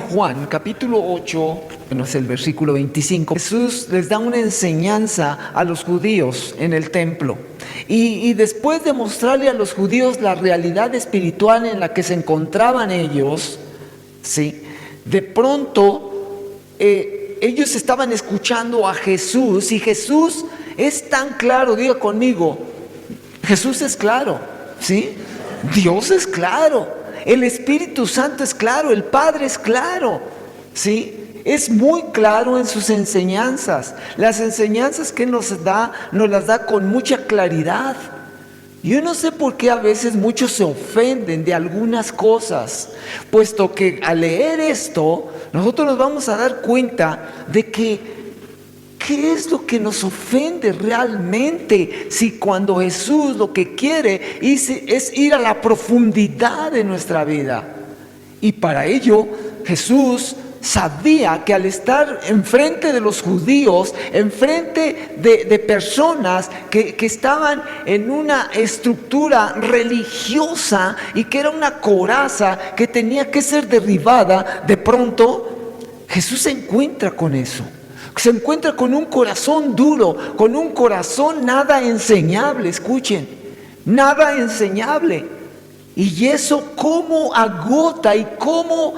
Juan, capítulo 8, bueno, es el versículo 25, Jesús les da una enseñanza a los judíos en el templo. Y después de mostrarle a los judíos la realidad espiritual en la que se encontraban ellos, ¿sí? De pronto ellos estaban escuchando a Jesús, y Jesús es tan claro, diga conmigo, Jesús es claro, ¿sí? Dios es claro, el Espíritu Santo es claro, el Padre es claro, ¿sí? Es muy claro en sus enseñanzas. Las enseñanzas que nos las da con mucha claridad. Yo no sé por qué a veces muchos se ofenden de algunas cosas, puesto que al leer esto, nosotros nos vamos a dar cuenta de que ¿qué es lo que nos ofende realmente? Si cuando Jesús lo que quiere es ir a la profundidad de nuestra vida. Y para ello Jesús sabía que al estar enfrente de los judíos, enfrente de personas que estaban en una estructura religiosa y que era una coraza que tenía que ser derribada, de pronto Jesús se encuentra con eso. Se encuentra con un corazón duro, con un corazón nada enseñable, escuchen, nada enseñable. Y eso cómo agota y cómo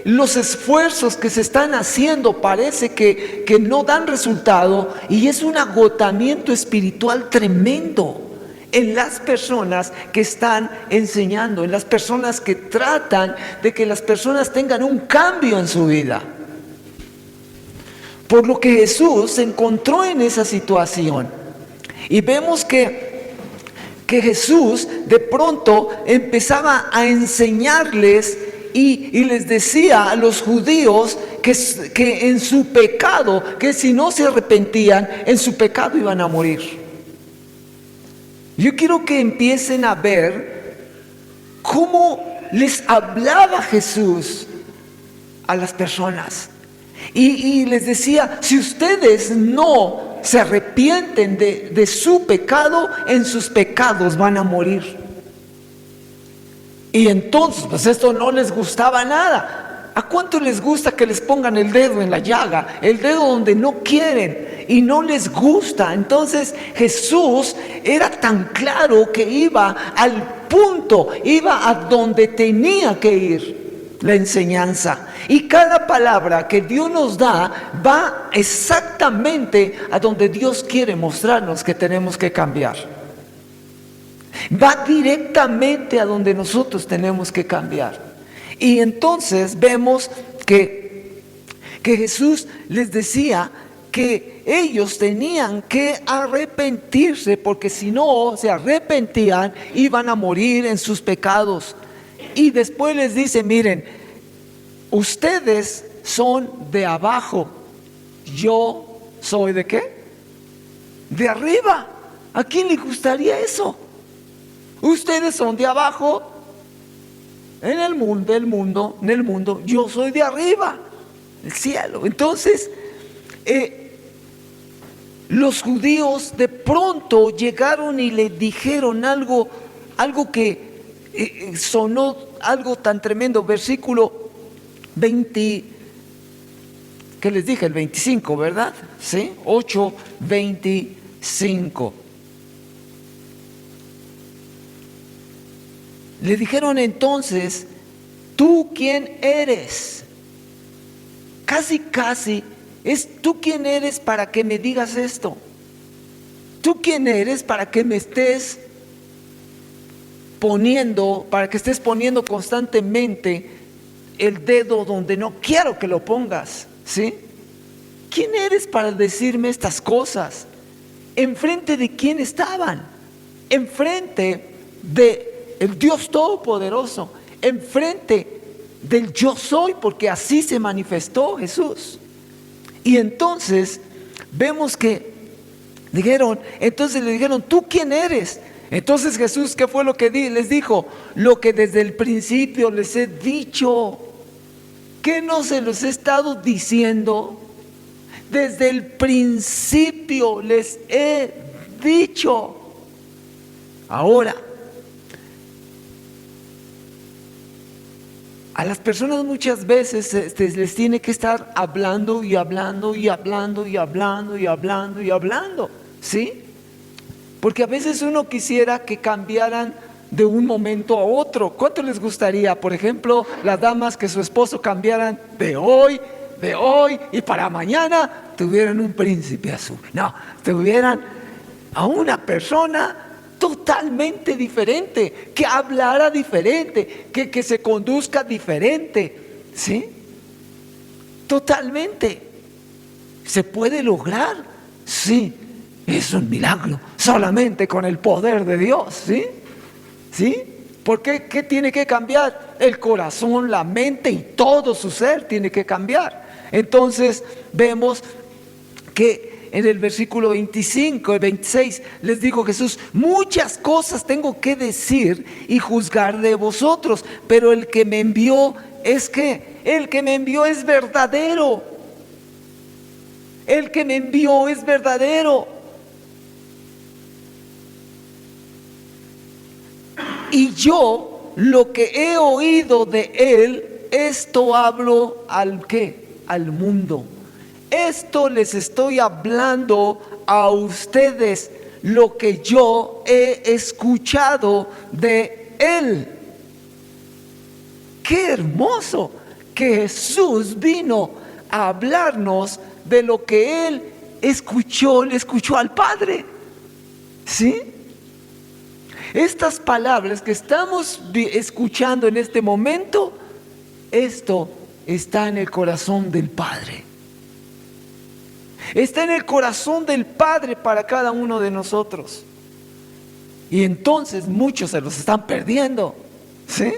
los esfuerzos que se están haciendo parece que no dan resultado, y es un agotamiento espiritual tremendo en las personas que están enseñando, en las personas que tratan de que las personas tengan un cambio en su vida. Por lo que Jesús se encontró en esa situación. Y vemos que Jesús de pronto empezaba a enseñarles y les decía a los judíos que en su pecado, que si no se arrepentían, en su pecado iban a morir. Yo quiero que empiecen a ver cómo les hablaba Jesús a las personas. Y les decía, si ustedes no se arrepienten de su pecado, en sus pecados van a morir. Y entonces, pues esto no les gustaba nada. ¿A cuánto les gusta que les pongan el dedo en la llaga? El dedo donde no quieren y no les gusta. Entonces Jesús era tan claro que iba al punto, iba a donde tenía que ir. La enseñanza, y cada palabra que Dios nos da va exactamente a donde Dios quiere mostrarnos que tenemos que cambiar. Va directamente a donde nosotros tenemos que cambiar. Y entonces vemos que Jesús les decía que ellos tenían que arrepentirse, porque si no se arrepentían iban a morir en sus pecados. Y después les dice, miren, ustedes son de abajo, yo soy ¿de qué? De arriba. ¿A quién le gustaría eso? Ustedes son de abajo, en el mundo, yo soy de arriba, el cielo. Entonces, los judíos de pronto llegaron y le dijeron algo que sonó algo tan tremendo. Versículo 20, ¿qué les dije? El 25, ¿verdad? ¿Sí? 8:25. Le dijeron entonces, ¿tú quién eres? Casi, es ¿tú quién eres para que me digas esto? ¿Tú quién eres para que me estés para que estés poniendo constantemente el dedo donde no quiero que lo pongas? ¿Sí? ¿Quién eres para decirme estas cosas? ¿Enfrente de quién estaban? Enfrente de el Dios Todopoderoso, enfrente del yo soy, porque así se manifestó Jesús. Y entonces vemos que le dijeron, ¿tú quién eres? Entonces Jesús, ¿qué fue lo que les dijo? Lo que desde el principio les he dicho. ¿Qué no se los he estado diciendo? Desde el principio les he dicho. Ahora, A las personas muchas veces les tiene que estar hablando y hablando y hablando y hablando y hablando y hablando, ¿sí? Porque a veces uno quisiera que cambiaran de un momento a otro. ¿Cuánto les gustaría, por ejemplo, las damas que su esposo cambiaran de hoy y para mañana tuvieran un príncipe azul? No, tuvieran a una persona totalmente diferente, que hablara diferente, que se conduzca diferente, ¿sí? Totalmente. ¿Se puede lograr? Sí, es un milagro, solamente con el poder de Dios, ¿sí? ¿Sí? ¿Por qué? ¿Qué tiene que cambiar? El corazón, la mente y todo su ser tiene que cambiar. Entonces vemos que en el versículo 25 y 26 les dijo Jesús: muchas cosas tengo que decir y juzgar de vosotros, pero el que me envió es verdadero. El que me envió es verdadero. Y yo lo que he oído de él, esto hablo ¿al qué? Al mundo. Esto les estoy hablando a ustedes, lo que yo he escuchado de él. Qué hermoso que Jesús vino a hablarnos de lo que él escuchó, le escuchó al Padre. ¿Sí? Estas palabras que estamos escuchando en este momento, esto está en el corazón del Padre. Está en el corazón del Padre para cada uno de nosotros. Y entonces muchos se los están perdiendo, ¿sí?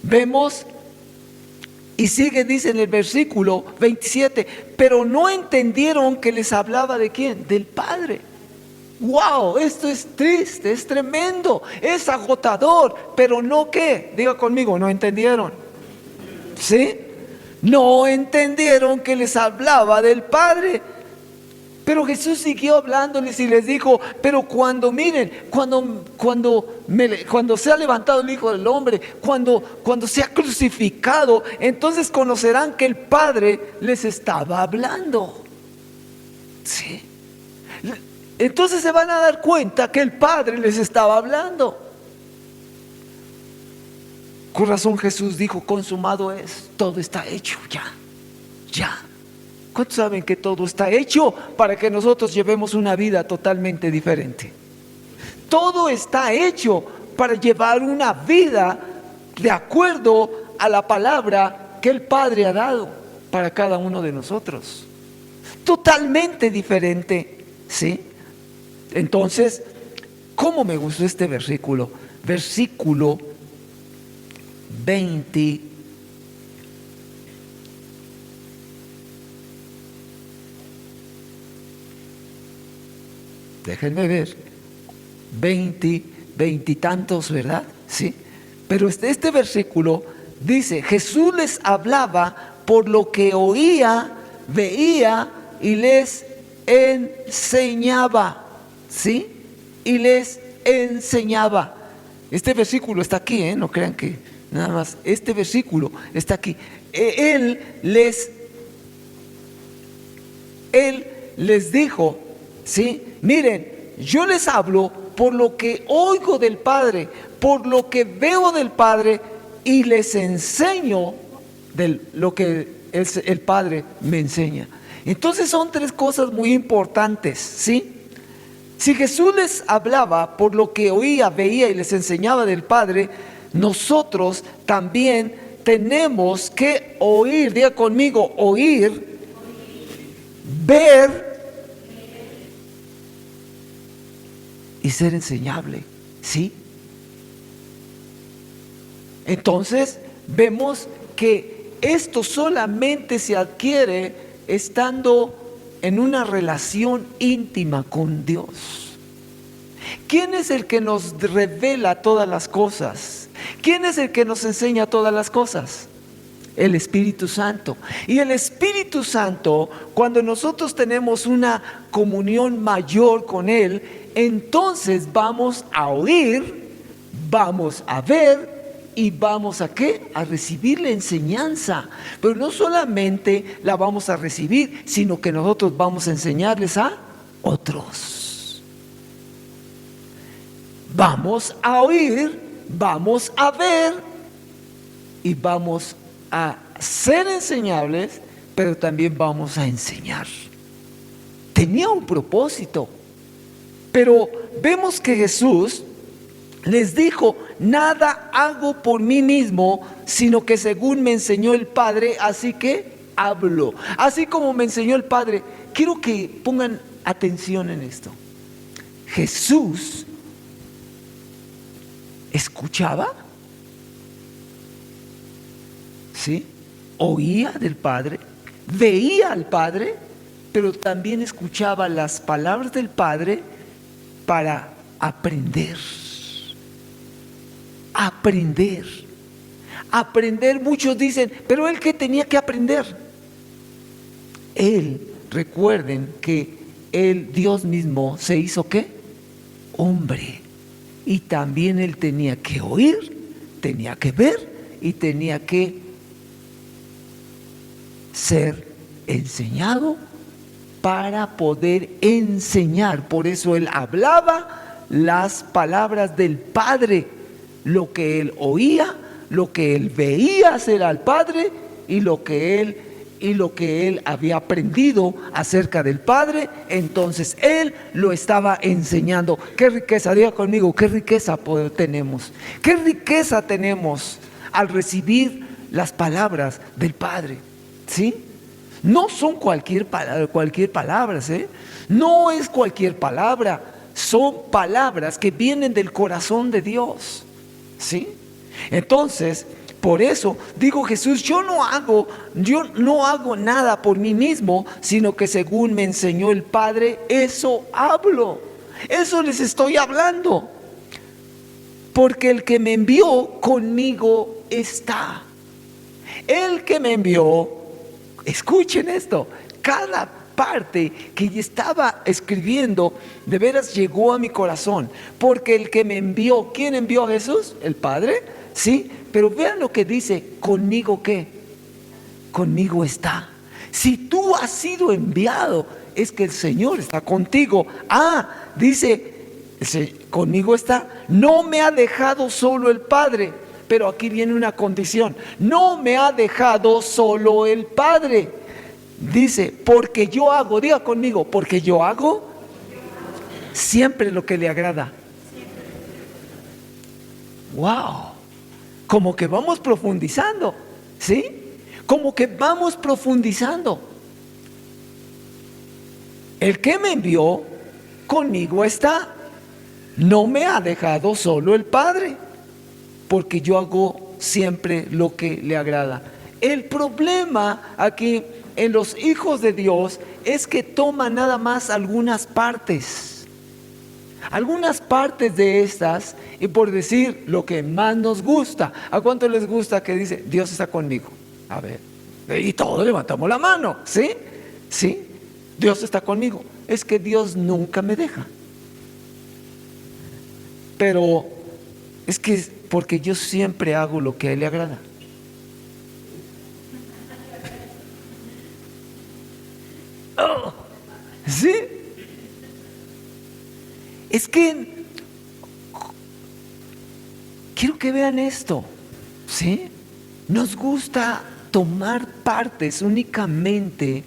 Vemos, y sigue, dice en el versículo 27, pero no entendieron que les hablaba ¿de quién? Del Padre. ¡Wow! Esto es triste, es tremendo, es agotador, pero no ¿qué? Diga conmigo, no entendieron. ¿Sí? No entendieron que les hablaba del Padre. Pero Jesús siguió hablándoles y les dijo: pero cuando sea levantado el Hijo del Hombre, cuando sea crucificado, entonces conocerán que el Padre les estaba hablando. ¿Sí? Entonces se van a dar cuenta que el Padre les estaba hablando. Con razón Jesús dijo: consumado es, todo está hecho, ya. ¿Cuántos saben que todo está hecho para que nosotros llevemos una vida totalmente diferente? Todo está hecho para llevar una vida de acuerdo a la palabra que el Padre ha dado para cada uno de nosotros. Totalmente diferente, ¿sí? Entonces, ¿cómo me gustó este versículo? Versículo 20. Déjenme ver. 20 y tantos, ¿verdad? Sí. Pero este versículo dice: Jesús les hablaba por lo que oía, veía y les enseñaba. ¿Sí? Y les enseñaba. Este versículo está aquí, no crean que nada más. Este versículo está aquí. Él les dijo, ¿sí? Miren, yo les hablo por lo que oigo del Padre, por lo que veo del Padre, y les enseño de lo que el Padre me enseña. Entonces son tres cosas muy importantes, ¿sí? Si Jesús les hablaba por lo que oía, veía y les enseñaba del Padre, nosotros también tenemos que oír. Diga conmigo: oír, ver y ser enseñable, ¿sí? Entonces vemos que esto solamente se adquiere estando en una relación íntima con Dios. ¿Quién es el que nos revela todas las cosas? ¿Quién es el que nos enseña todas las cosas? El Espíritu Santo. Y el Espíritu Santo, cuando nosotros tenemos una comunión mayor con Él, entonces vamos a oír, vamos a ver y vamos ¿a qué? A recibir la enseñanza. Pero no solamente la vamos a recibir, sino que nosotros vamos a enseñarles a otros. Vamos a oír, vamos a ver y vamos a ser enseñables, pero también vamos a enseñar. Tenía un propósito, pero vemos que Jesús les dijo: nada hago por mí mismo, sino que según me enseñó el Padre, así que hablo. Así como me enseñó el Padre. Quiero que pongan atención en esto. Jesús escuchaba, ¿sí? Oía del Padre, veía al Padre, pero también escuchaba las palabras del Padre para aprender. Aprender, muchos dicen, pero él ¿qué tenía que aprender? Él, recuerden que él, Dios mismo, se hizo ¿qué? Hombre. Y también él tenía que oír, tenía que ver y tenía que ser enseñado para poder enseñar. Por eso él hablaba las palabras del Padre. Lo que él oía, lo que él veía hacer al Padre y lo que él había aprendido acerca del Padre, entonces él lo estaba enseñando. Qué riqueza, diga conmigo, qué riqueza tenemos. Qué riqueza tenemos al recibir las palabras del Padre, ¿sí? No son cualquier palabras, ¿eh? No es cualquier palabra, son palabras que vienen del corazón de Dios. ¿Sí? Entonces, por eso digo Jesús, yo no hago nada por mí mismo, sino que según me enseñó el Padre, eso hablo. Eso les estoy hablando. Porque el que me envió conmigo está. El que me envió, escuchen esto, cada parte que estaba escribiendo de veras llegó a mi corazón, porque el que me envió, ¿quién envió a Jesús? El Padre, sí, pero vean lo que dice: conmigo ¿qué? Conmigo está. Si tú has sido enviado, es que el Señor está contigo. Dice, conmigo está. No me ha dejado solo el Padre, pero aquí viene una condición: no me ha dejado solo el Padre. Dice, porque yo hago, diga conmigo, porque yo hago siempre lo que le agrada. Wow, como que vamos profundizando, ¿sí? Como que vamos profundizando. El que me envió conmigo está. No me ha dejado solo el Padre, porque yo hago siempre lo que le agrada. El problema aquí en los hijos de Dios es que toman nada más algunas partes de estas, y por decir lo que más nos gusta. ¿A cuánto les gusta que dice Dios está conmigo? A ver, y todos levantamos la mano, ¿sí? ¿Sí? Dios está conmigo. Es que Dios nunca me deja. Pero es que porque yo siempre hago lo que a Él le agrada. ¿Sí? Es que quiero que vean esto, ¿sí? Nos gusta tomar partes únicamente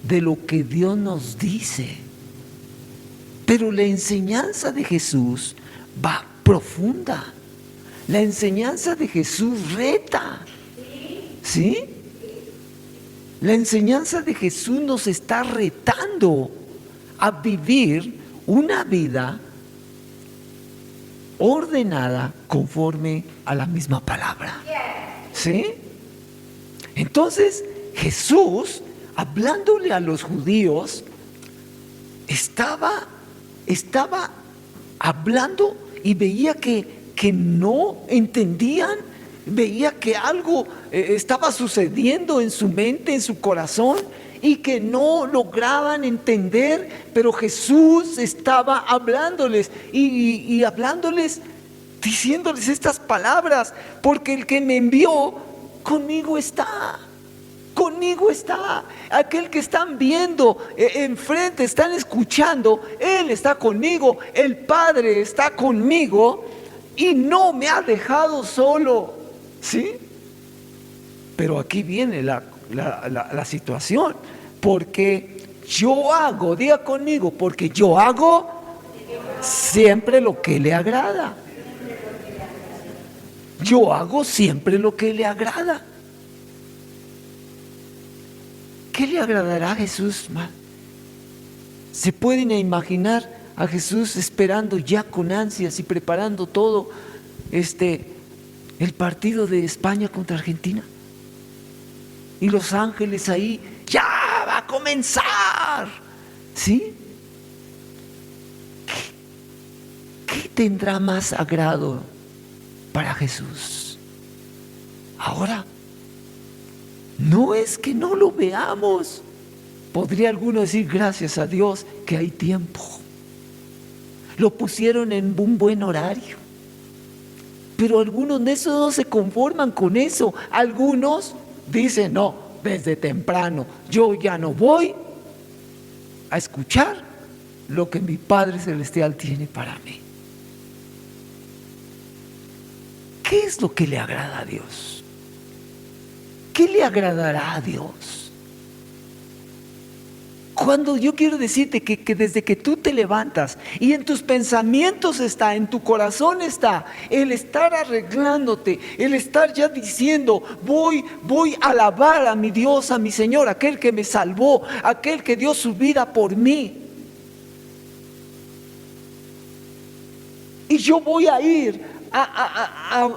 de lo que Dios nos dice, pero la enseñanza de Jesús va profunda. La enseñanza de Jesús reta, ¿sí? La enseñanza de Jesús nos está retando a vivir una vida ordenada conforme a la misma palabra. ¿Sí? Entonces, Jesús, hablándole a los judíos, estaba hablando y veía que no entendían. Veía que algo estaba sucediendo en su mente, en su corazón, y que no lograban entender, pero Jesús estaba hablándoles y hablándoles diciéndoles estas palabras, porque el que me envió conmigo está. Conmigo está. Aquel que están viendo enfrente, están escuchando, Él está conmigo. El Padre está conmigo y no me ha dejado solo. ¿Sí? Pero aquí viene la situación. Porque yo hago, diga conmigo, porque yo hago siempre lo que le agrada. Yo hago siempre lo que le agrada. ¿Qué le agradará a Jesús? ¿Se pueden imaginar a Jesús esperando ya con ansias y preparando todo el partido de España contra Argentina? Y los ángeles ahí, ya va a comenzar. ¿Sí? ¿Qué tendrá más agrado para Jesús? Ahora, no es que no lo veamos. Podría alguno decir, gracias a Dios que hay tiempo. Lo pusieron en un buen horario. Pero algunos de esos no se conforman con eso. Algunos dicen, no, desde temprano yo ya no voy a escuchar lo que mi Padre Celestial tiene para mí. ¿Qué es lo que le agrada a Dios? ¿Qué le agradará a Dios? Cuando yo quiero decirte que desde que tú te levantas y en tus pensamientos está, en tu corazón está, el estar arreglándote, el estar ya diciendo, voy a alabar a mi Dios, a mi Señor, aquel que me salvó, aquel que dio su vida por mí. Y yo voy a ir a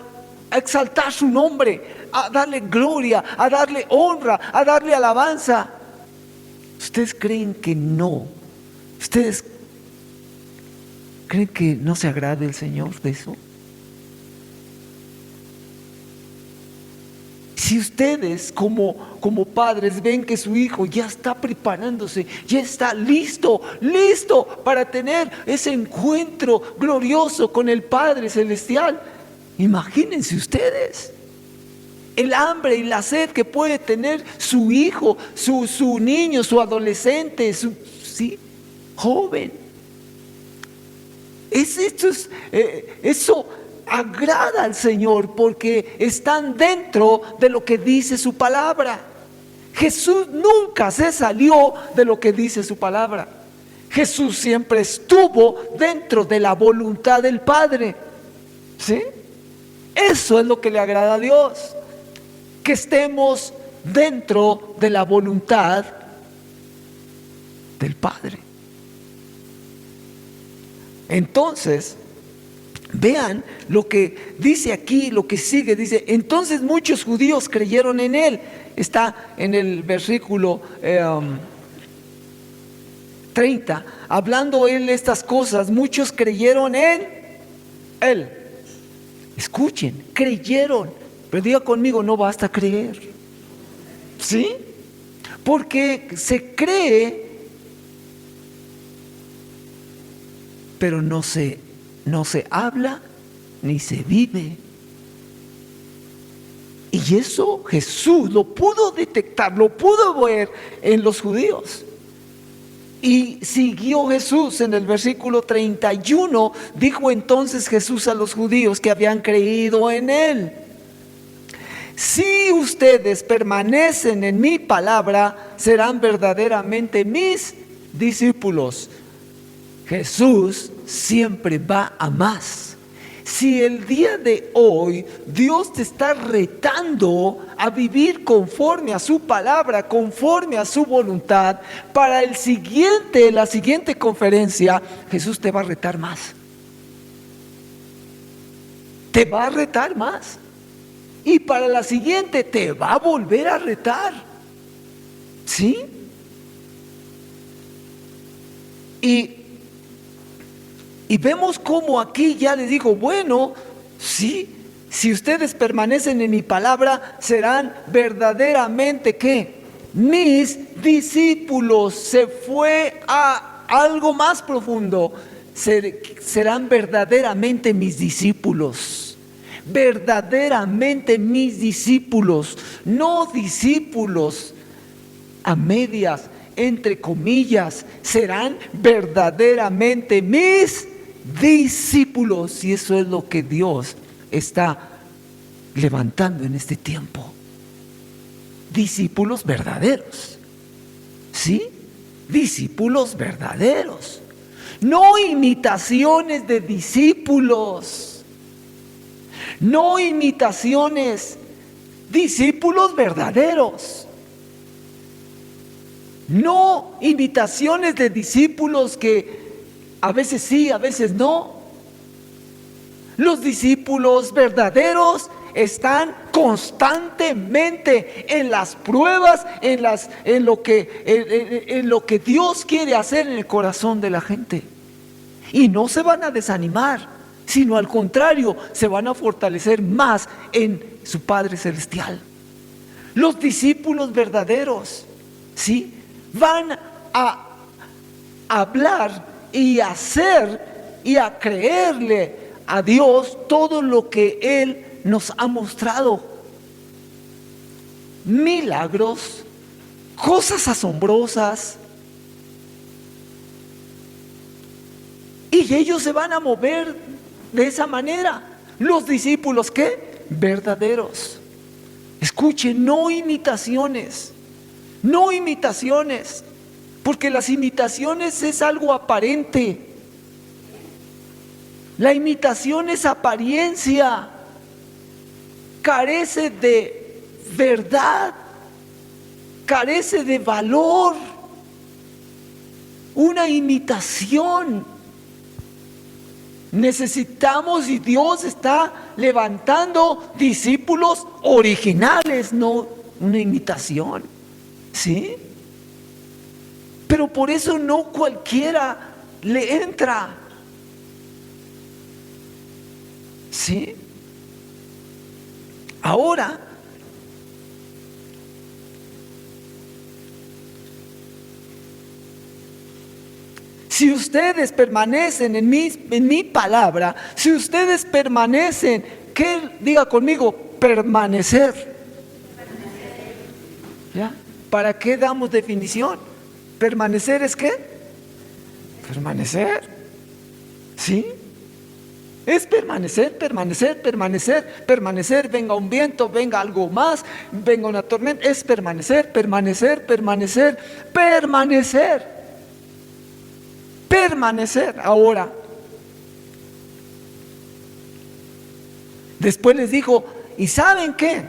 exaltar su nombre, a darle gloria, a darle honra, a darle alabanza. ¿Ustedes creen que no? ¿Ustedes creen que no se agrade el Señor de eso? Si ustedes como padres ven que su hijo ya está preparándose, ya está listo para tener ese encuentro glorioso con el Padre Celestial, imagínense ustedes el hambre y la sed que puede tener su hijo, su niño, su adolescente, su joven. Eso agrada al Señor porque están dentro de lo que dice su palabra. Jesús nunca se salió de lo que dice su palabra. Jesús siempre estuvo dentro de la voluntad del Padre. ¿Sí? Eso es lo que le agrada a Dios. Que estemos dentro de la voluntad del Padre. Entonces, vean lo que dice aquí, lo que sigue, dice, entonces muchos judíos creyeron en él. Está en el versículo 30, hablando él estas cosas, muchos creyeron en él. Escuchen, creyeron. Pero diga conmigo, no basta creer. ¿Sí? Porque se cree, pero no se habla ni se vive. Y eso Jesús lo pudo detectar, lo pudo ver en los judíos. Y siguió Jesús en el versículo 31, dijo entonces Jesús a los judíos que habían creído en él: si ustedes permanecen en mi palabra, serán verdaderamente mis discípulos. Jesús siempre va a más. Si el día de hoy Dios te está retando a vivir conforme a su palabra, conforme a su voluntad, para la siguiente conferencia, Jesús te va a retar más. Te va a retar más. Y para la siguiente te va a volver a retar. ¿Sí? Y vemos cómo aquí ya les digo, bueno, sí, si ustedes permanecen en mi palabra, serán verdaderamente, ¿qué? Mis discípulos. Se fue a algo más profundo. serán verdaderamente mis discípulos. Verdaderamente mis discípulos, no discípulos a medias, entre comillas, serán verdaderamente mis discípulos. Y eso es lo que Dios está levantando en este tiempo. Discípulos verdaderos, ¿sí? Discípulos verdaderos, no imitaciones de discípulos. No imitaciones, discípulos verdaderos. No imitaciones de discípulos que a veces sí, a veces no. Los discípulos verdaderos están constantemente en las pruebas, en lo que Dios quiere hacer en el corazón de la gente. Y no se van a desanimar, sino al contrario, se van a fortalecer más en su Padre Celestial. Los discípulos verdaderos, ¿sí?, van a hablar y a hacer y a creerle a Dios todo lo que Él nos ha mostrado. Milagros, cosas asombrosas. Y ellos se van a mover de esa manera. Los discípulos, ¿qué? Verdaderos. Escuchen, no imitaciones. No imitaciones. Porque las imitaciones es algo aparente. La imitación es apariencia. Carece de verdad. Carece de valor. Una imitación. Necesitamos, y Dios está levantando discípulos originales, no una imitación, ¿sí? Pero por eso no cualquiera le entra, ¿sí? Ahora, si ustedes permanecen en mi palabra, si ustedes permanecen, ¿qué? Diga conmigo, permanecer. ¿Ya? ¿Para qué damos definición? ¿Permanecer es qué? Permanecer. ¿Sí? Es permanecer, permanecer, permanecer, permanecer. Venga un viento, venga algo más, venga una tormenta. Es permanecer, permanecer, permanecer, permanecer. Permanecer. Ahora, después les dijo, ¿y saben qué?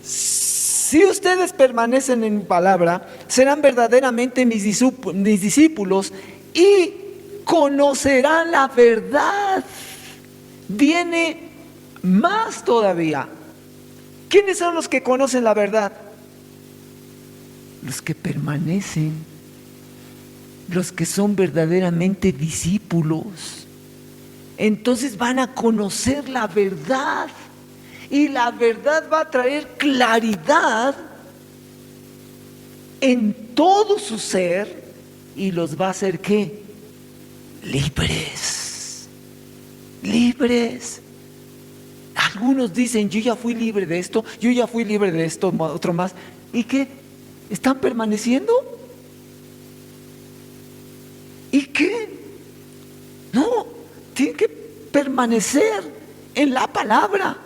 Si ustedes permanecen en mi palabra, serán verdaderamente mis discípulos y conocerán la verdad. Viene más todavía. ¿Quiénes son los que conocen la verdad? Los que permanecen. Los que son verdaderamente discípulos. Entonces van a conocer la verdad. Y la verdad va a traer claridad en todo su ser. Y los va a hacer ¿qué? Libres. Libres. Algunos dicen, yo ya fui libre de esto, yo ya fui libre de esto, otro más. ¿Y qué? ¿Están permaneciendo? ¿Y qué? No, tienen que permanecer en la palabra.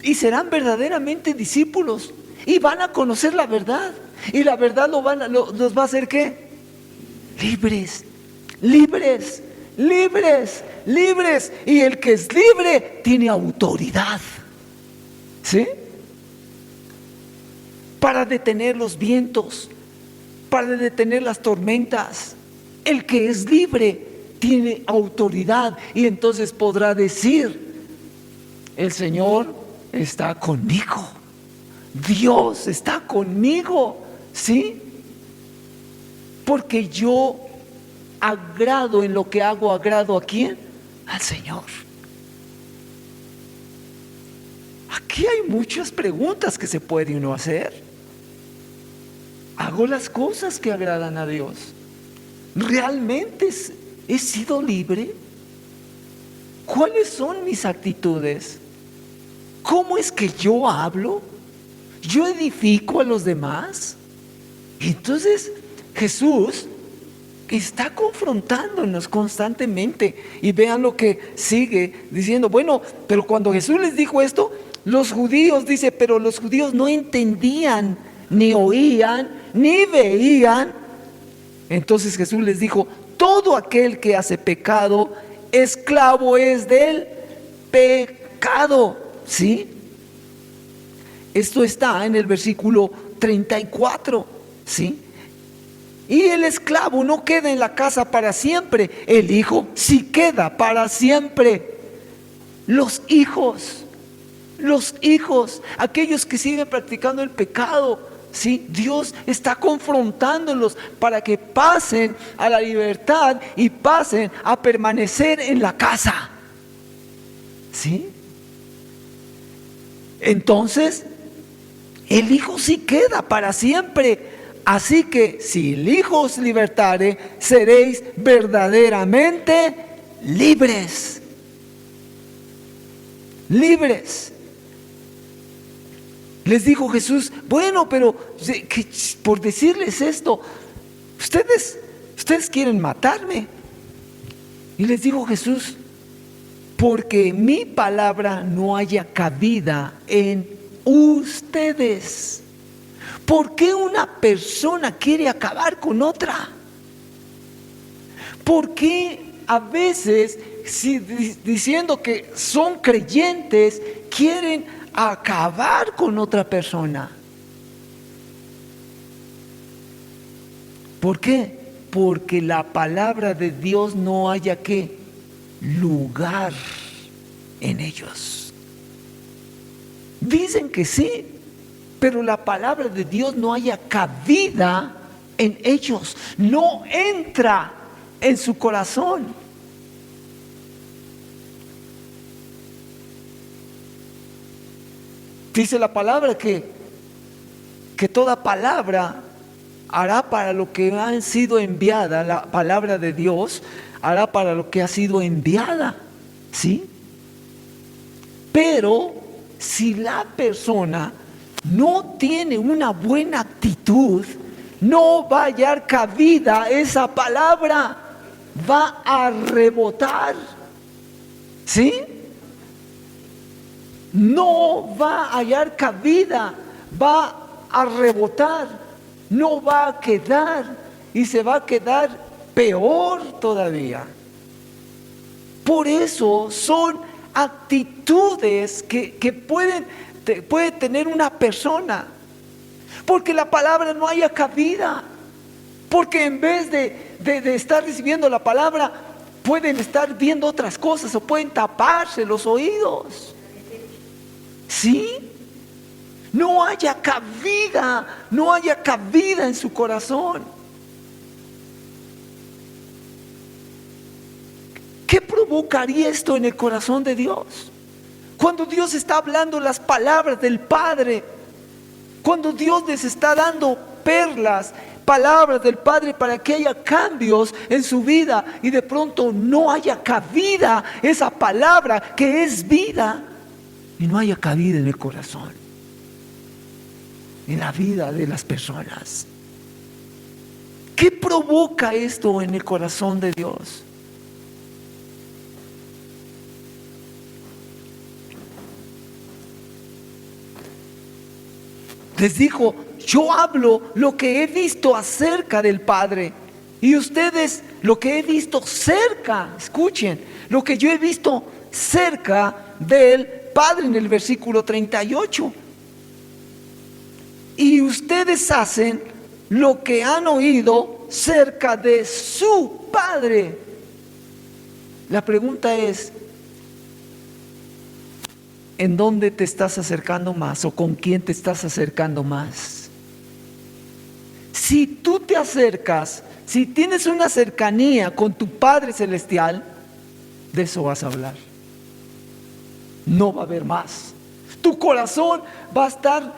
Y serán verdaderamente discípulos. Y van a conocer la verdad. Y la verdad los va a hacer ¿qué? Libres, libres, libres, libres. Y el que es libre tiene autoridad. ¿Sí? Para detener los vientos, para detener las tormentas. El que es libre tiene autoridad y entonces podrá decir, el Señor está conmigo, Dios está conmigo, ¿sí? Porque yo agrado en lo que hago, agrado ¿a quién? Al Señor. Aquí hay muchas preguntas que se puede uno hacer. ¿Hago las cosas que agradan a Dios? ¿Realmente he sido libre? ¿Cuáles son mis actitudes? ¿Cómo es que yo hablo? ¿Yo edifico a los demás? Entonces Jesús está confrontándonos constantemente. Y vean lo que sigue diciendo. Bueno, pero cuando Jesús les dijo esto, los judíos, dice, pero los judíos no entendían, ni oían, ni veían. Entonces Jesús les dijo: todo aquel que hace pecado, esclavo es del pecado. ¿Sí? Esto está en el versículo 34. ¿Sí? Y el esclavo no queda en la casa para siempre, el hijo sí queda para siempre. Los hijos, aquellos que siguen practicando el pecado, ¿sí? Dios está confrontándolos para que pasen a la libertad y pasen a permanecer en la casa. ¿Sí? Entonces, el hijo sí queda para siempre. Así que si el Hijo os libertare, seréis verdaderamente libres. Libres. Les dijo Jesús: bueno, pero por decirles esto, ustedes quieren matarme. Y les dijo Jesús: porque mi palabra no haya cabida en ustedes. ¿Por qué una persona quiere acabar con otra? ¿Por qué a veces, diciendo que son creyentes, quieren acabar con otra persona? ¿Por qué? Porque la palabra de Dios no haya ¿qué? Lugar en ellos. Dicen que sí, pero la palabra de Dios no haya cabida en ellos, no entra en su corazón. Dice la palabra que toda palabra hará para lo que ha sido enviada, la palabra de Dios hará para lo que ha sido enviada, ¿sí? Pero si la persona no tiene una buena actitud, no va a hallar cabida esa palabra, va a rebotar, ¿sí? No va a hallar cabida, va a rebotar, no va a quedar y se va a quedar peor todavía. Por eso son actitudes que puede tener una persona, porque la palabra no haya cabida, porque en vez de estar recibiendo la palabra, pueden estar viendo otras cosas o pueden taparse los oídos. ¿Sí? No haya cabida en su corazón. ¿Qué provocaría esto en el corazón de Dios? Cuando Dios está hablando las palabras del Padre, cuando Dios les está dando perlas, palabras del Padre para que haya cambios en su vida, y de pronto no haya cabida esa palabra que es vida, y no haya cabida en el corazón, en la vida de las personas. ¿Qué provoca esto en el corazón de Dios? Les dijo: yo hablo lo que he visto acerca del Padre, y ustedes lo que he visto cerca, escuchen, lo que yo he visto cerca del Padre, en el versículo 38. Y ustedes hacen lo que han oído cerca de su Padre. La pregunta es: ¿en dónde te estás acercando más o con quién te estás acercando más? Si tú te acercas, si tienes una cercanía con tu Padre Celestial, de eso vas a hablar. No va a haber más. Tu corazón va a estar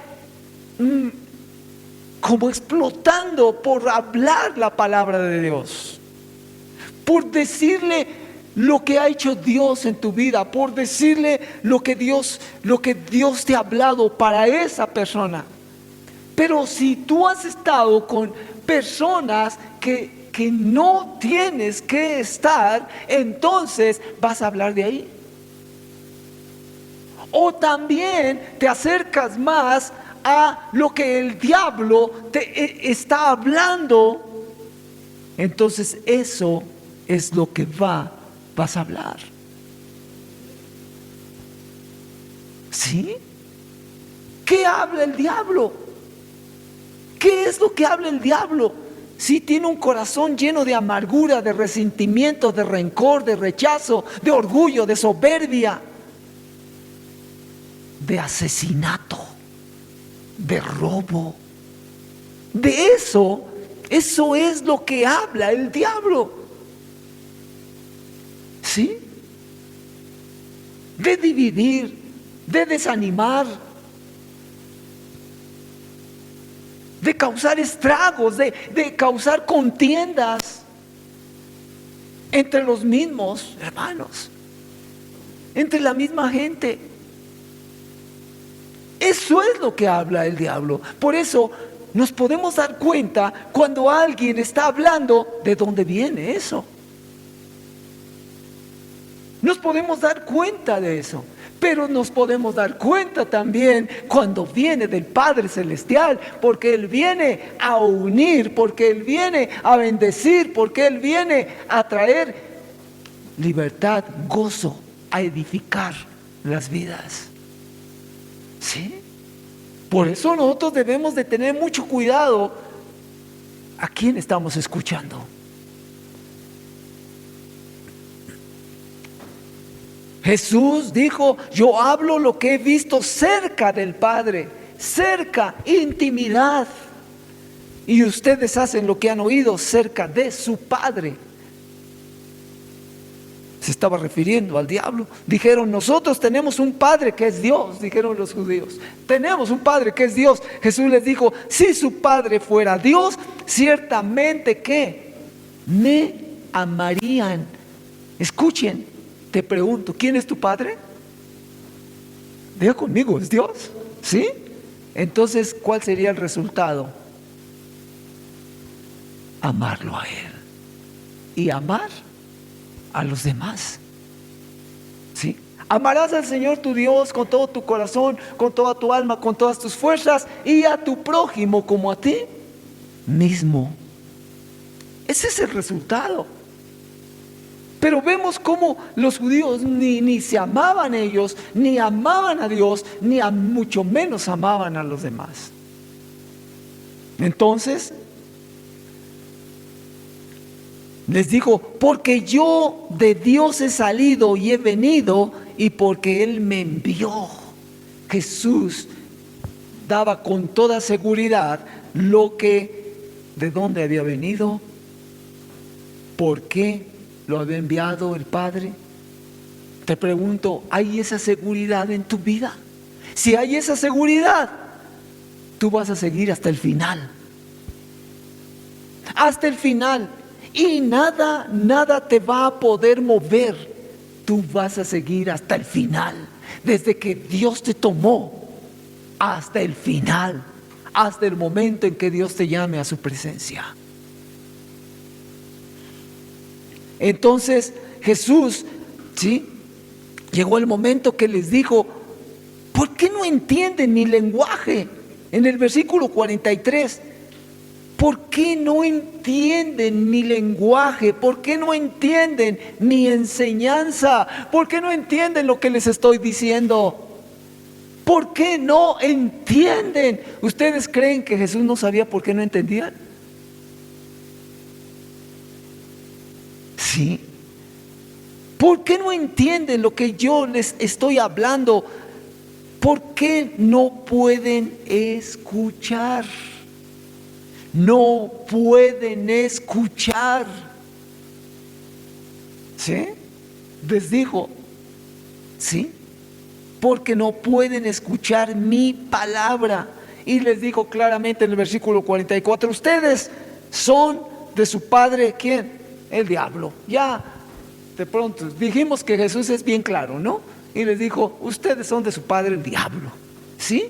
como explotando por hablar la palabra de Dios. por decirle lo que ha hecho Dios en tu vida, por decirle lo que Dios te ha hablado para esa persona. Pero si tú has estado con personas que no tienes que estar, entonces vas a hablar de ahí. O también te acercas más a lo que el diablo te está hablando. Entonces eso es lo que vas a hablar. ¿Sí? ¿Qué habla el diablo? ¿Qué es lo que habla el diablo? Si tiene un corazón lleno de amargura, de resentimiento, de rencor, de rechazo, de orgullo, de soberbia, de asesinato, de robo. De eso es lo que habla el diablo. ¿Sí? De dividir, de desanimar, de causar estragos, de causar contiendas entre los mismos hermanos, entre la misma gente. Eso es lo que habla el diablo. Por eso nos podemos dar cuenta cuando alguien está hablando de dónde viene eso. Nos podemos dar cuenta de eso. Pero nos podemos dar cuenta también cuando viene del Padre Celestial, porque Él viene a unir, porque Él viene a bendecir, porque Él viene a traer libertad, gozo, a edificar las vidas. ¿Sí? Por eso nosotros debemos de tener mucho cuidado a quién estamos escuchando. Jesús dijo: yo hablo lo que he visto cerca del Padre, cerca, intimidad. Y ustedes hacen lo que han oído cerca de su Padre. Se estaba refiriendo al diablo. Dijeron: nosotros tenemos un Padre que es Dios, dijeron los judíos. Tenemos un Padre que es Dios. Jesús les dijo: si su Padre fuera Dios, ciertamente que me amarían. Escuchen. Te pregunto, ¿quién es tu Padre? Diga conmigo, ¿es Dios? ¿Sí? Entonces, ¿cuál sería el resultado? Amarlo a Él y amar a los demás. ¿Sí? Amarás al Señor tu Dios con todo tu corazón, con toda tu alma, con todas tus fuerzas, y a tu prójimo como a ti mismo. Ese es el resultado. Pero vemos cómo los judíos ni se amaban ellos, ni amaban a Dios, ni a mucho menos amaban a los demás. Entonces les dijo: porque yo de Dios he salido y he venido, y porque Él me envió. Jesús daba con toda seguridad de dónde había venido, por qué lo había enviado el Padre. Te pregunto, ¿hay esa seguridad en tu vida? Si hay esa seguridad, tú vas a seguir hasta el final. Hasta el final. Y nada te va a poder mover. Tú vas a seguir hasta el final. Desde que Dios te tomó hasta el final. Hasta el momento en que Dios te llame a su presencia. Entonces Jesús, ¿sí?, llegó el momento que les dijo: ¿por qué no entienden mi lenguaje? En el versículo 43, ¿por qué no entienden mi lenguaje? ¿Por qué no entienden mi enseñanza? ¿Por qué no entienden lo que les estoy diciendo? ¿Por qué no entienden? ¿Ustedes creen que Jesús no sabía por qué no entendían? Sí. ¿Por qué no entienden lo que yo les estoy hablando? ¿Por qué no pueden escuchar? No pueden escuchar. ¿Sí? Les dijo, ¿sí? Porque no pueden escuchar mi palabra. Y les dijo claramente en el versículo 44, ustedes son de su padre, ¿quién? el diablo. Ya de pronto dijimos que Jesús es bien claro, ¿no? Y les dijo, ustedes son de su padre el diablo, ¿sí?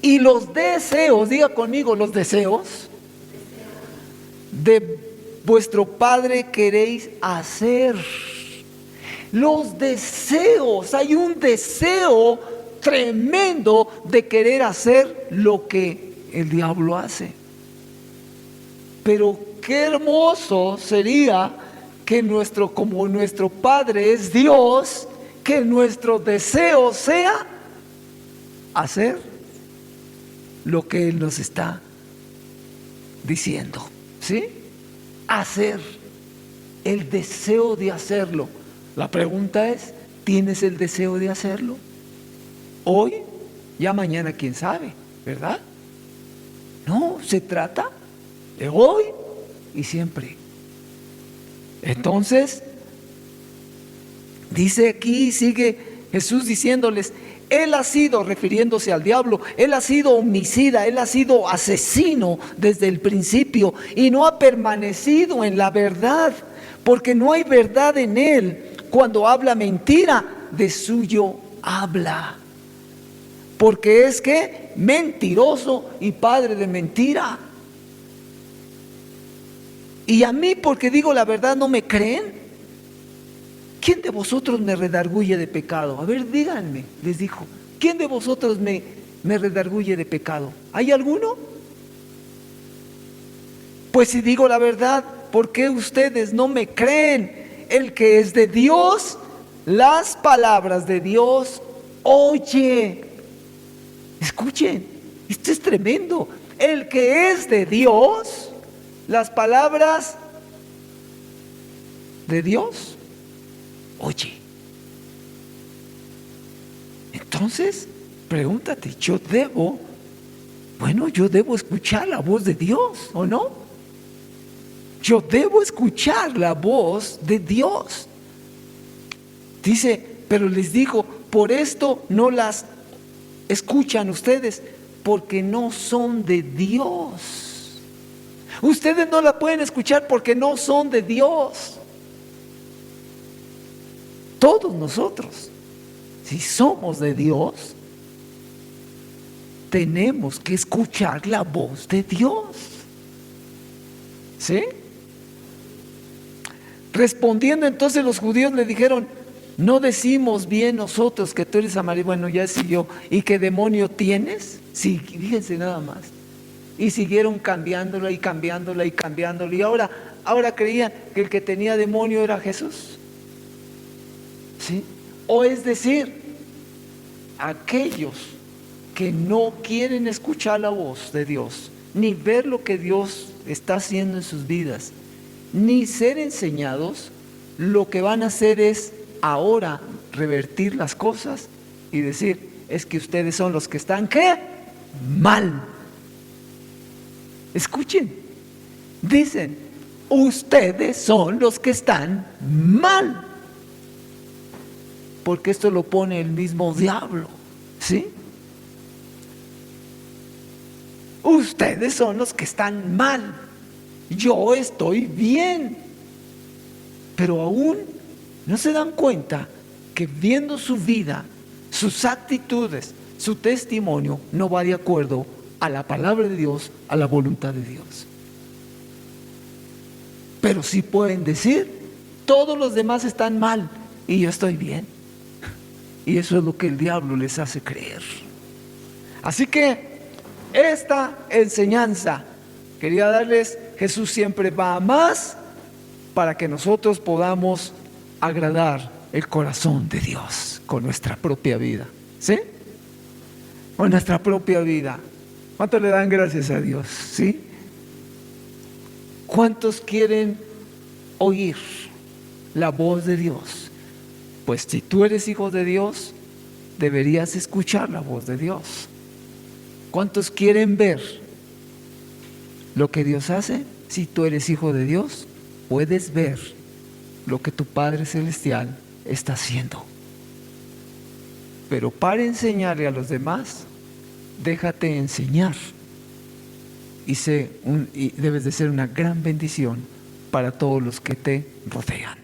Y los deseos, diga conmigo, los deseos de vuestro padre queréis hacer. Los deseos, hay un deseo tremendo de querer hacer lo que el diablo hace. Pero qué hermoso sería que como nuestro Padre es Dios, que nuestro deseo sea hacer lo que Él nos está diciendo, ¿sí? Hacer, el deseo de hacerlo. La pregunta es, ¿tienes el deseo de hacerlo? Hoy, ya mañana, quién sabe, ¿verdad? No, se trata de hoy y siempre. Entonces, dice aquí, sigue Jesús diciéndoles, Él ha sido, refiriéndose al diablo, Él ha sido homicida, Él ha sido asesino desde el principio y no ha permanecido en la verdad, porque no hay verdad en Él. Cuando habla mentira, de suyo habla. Porque es que mentiroso y padre de mentira. Y a mí, porque digo la verdad, ¿no me creen? ¿Quién de vosotros me redarguye de pecado? A ver, díganme, les dijo. ¿Quién de vosotros me redarguye de pecado? ¿Hay alguno? Pues si digo la verdad, ¿por qué ustedes no me creen? El que es de Dios, las palabras de Dios oye. Escuchen, esto es tremendo. El que es de Dios, las palabras de Dios oye. Entonces, pregúntate, yo debo escuchar la voz de Dios, ¿o no? Yo debo escuchar la voz de Dios. Dice, pero les digo, por esto no las escuchan ustedes, porque no son de Dios. Ustedes no la pueden escuchar porque no son de Dios. Todos nosotros, si somos de Dios, tenemos que escuchar la voz de Dios. ¿Sí? Respondiendo entonces los judíos le dijeron, ¿no decimos bien nosotros que tú eres samaritano? Bueno, ya siguió. ¿Y qué demonio tienes? Sí, fíjense nada más. Y siguieron cambiándola y cambiándola y cambiándola. Y ahora creían que el que tenía demonio era Jesús. ¿Sí? O es decir, aquellos que no quieren escuchar la voz de Dios, ni ver lo que Dios está haciendo en sus vidas, ni ser enseñados, lo que van a hacer es ahora revertir las cosas y decir, es que ustedes son los que están, ¿qué? Mal. Escuchen, dicen, ustedes son los que están mal. Porque esto lo pone el mismo diablo, ¿sí? Ustedes son los que están mal. Yo estoy bien. Pero aún no se dan cuenta que viendo su vida, sus actitudes, su testimonio, no va de acuerdo a la palabra de Dios, a la voluntad de Dios. Pero sí pueden decir, todos los demás están mal y yo estoy bien. Y eso es lo que el diablo les hace creer. Así que esta enseñanza quería darles, Jesús siempre va a más para que nosotros podamos agradar el corazón de Dios con nuestra propia vida. ¿Sí? Con nuestra propia vida. ¿Cuántos le dan gracias a Dios? ¿Sí? ¿Cuántos quieren oír la voz de Dios? Pues si tú eres hijo de Dios, deberías escuchar la voz de Dios. ¿Cuántos quieren ver lo que Dios hace? Si tú eres hijo de Dios, puedes ver lo que tu Padre Celestial está haciendo. Pero para enseñarle a los demás, déjate enseñar y debes de ser una gran bendición para todos los que te rodean.